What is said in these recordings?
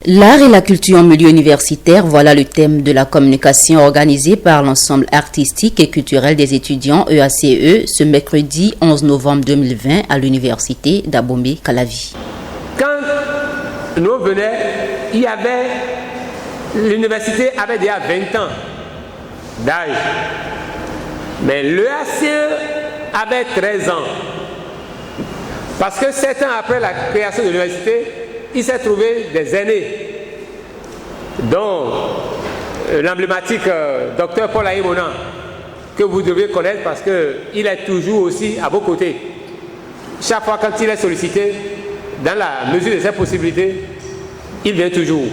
L'art et la culture en milieu universitaire, voilà le thème de la communication organisée par l'ensemble artistique et culturel des étudiants EACE ce mercredi 11 novembre 2020 à l'université d'Abomey-Calavi. Quand nous venions, l'université avait déjà 20 ans d'âge, mais l'EACE avait 13 ans. Parce que 7 ans après la création de l'université, il s'est trouvé des aînés, dont l'emblématique docteur Paul Aïmona, que vous devez connaître parce qu'il est toujours aussi à vos côtés. Chaque fois quand il est sollicité, dans la mesure de ses possibilités, il vient toujours.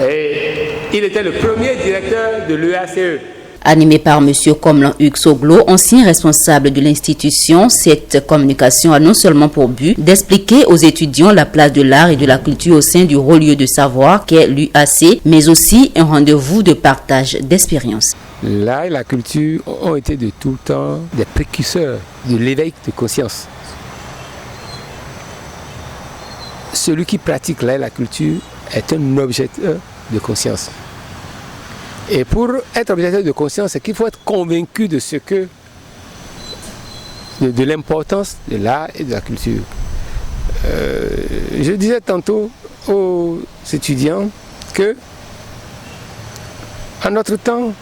Et il était le premier directeur de l'EACE. Animé par M. Komlan Hugues Soglo, ancien responsable de l'institution, cette communication a non seulement pour but d'expliquer aux étudiants la place de l'art et de la culture au sein du haut lieu de savoir qu'est l'UAC, mais aussi un rendez-vous de partage d'expériences. L'art et la culture ont été de tout temps des précurseurs de l'éveil de conscience. Celui qui pratique l'art et la culture est un objecteur de conscience. Et pour être objecteur de conscience, c'est qu'il faut être convaincu de ce que, de l'importance de l'art et de la culture. Je disais tantôt aux étudiants que, en notre temps,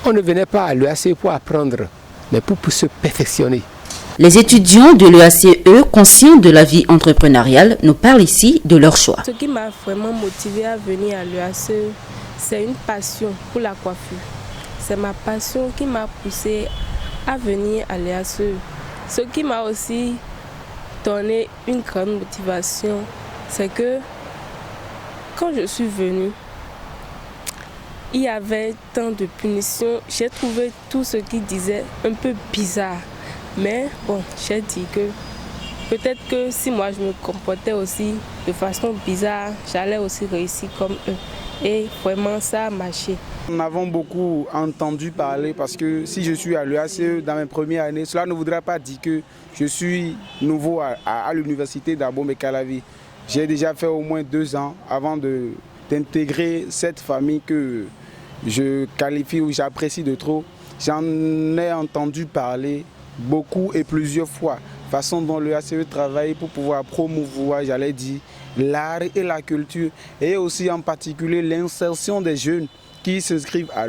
on ne venait pas à l'EACE pour apprendre, mais pour se perfectionner. Les étudiants de l'EACE, conscients de la vie entrepreneuriale, nous parlent ici de leur choix. Ce qui m'a vraiment motivé à venir à l'EACE, c'est une passion pour la coiffure. C'est ma passion qui m'a poussé à venir à l'EACE. Ce qui m'a aussi donné une grande motivation, c'est que quand je suis venue, il y avait tant de punitions. J'ai trouvé tout ce qu'ils disaient un peu bizarre. Mais bon, j'ai dit que peut-être que si moi je me comportais aussi de façon bizarre, j'allais aussi réussir comme eux. Et vraiment ça a marché. Nous avons beaucoup entendu parler parce que si je suis à l'EACE dans mes premières années, cela ne voudra pas dire que je suis nouveau à l'université d'Abomey-Calavi. J'ai déjà fait au moins 2 ans avant d'intégrer cette famille que je qualifie ou j'apprécie de trop. J'en ai entendu parler beaucoup et plusieurs fois. Façon dont l'EACE travaille pour pouvoir promouvoir, j'allais dire, l'art et la culture et aussi en particulier l'insertion des jeunes qui s'inscrivent à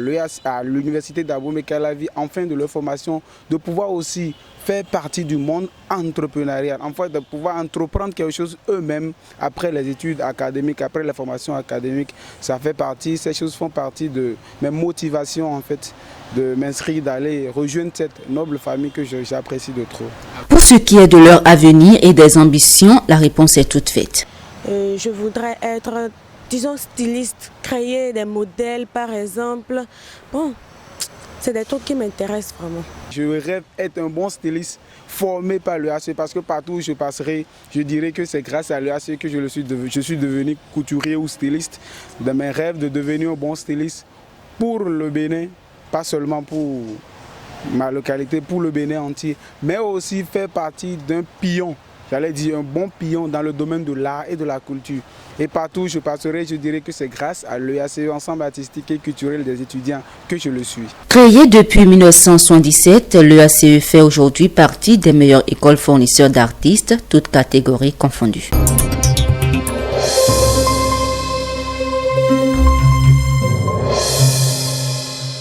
l'université d'Abomey-Calavi en fin de leur formation, de pouvoir aussi faire partie du monde entrepreneurial, en fait de pouvoir entreprendre quelque chose eux-mêmes après les études académiques, après la formation académique. Ça fait partie, ces choses font partie de mes motivations en fait, de m'inscrire, d'aller rejoindre cette noble famille que j'apprécie de trop. Pour ce qui est de leur avenir et des ambitions, la réponse est toute faite. Je voudrais être, disons, styliste, créer des modèles par exemple. Bon, c'est des trucs qui m'intéressent vraiment. Je rêve d'être un bon styliste formé par l'EACE parce que partout où je passerai, je dirais que c'est grâce à l'EACE que je suis devenu couturier ou styliste. Dans mes rêves de devenir un bon styliste pour le Bénin, pas seulement pour ma localité, pour le Bénin entier, mais aussi faire partie d'un pion. J'allais dire un bon pion dans le domaine de l'art et de la culture. Et partout où je passerai, je dirais que c'est grâce à l'EACE, Ensemble artistique et culturel des étudiants, que je le suis. Créé depuis 1977, l'EACE fait aujourd'hui partie des meilleures écoles fournisseurs d'artistes, toutes catégories confondues.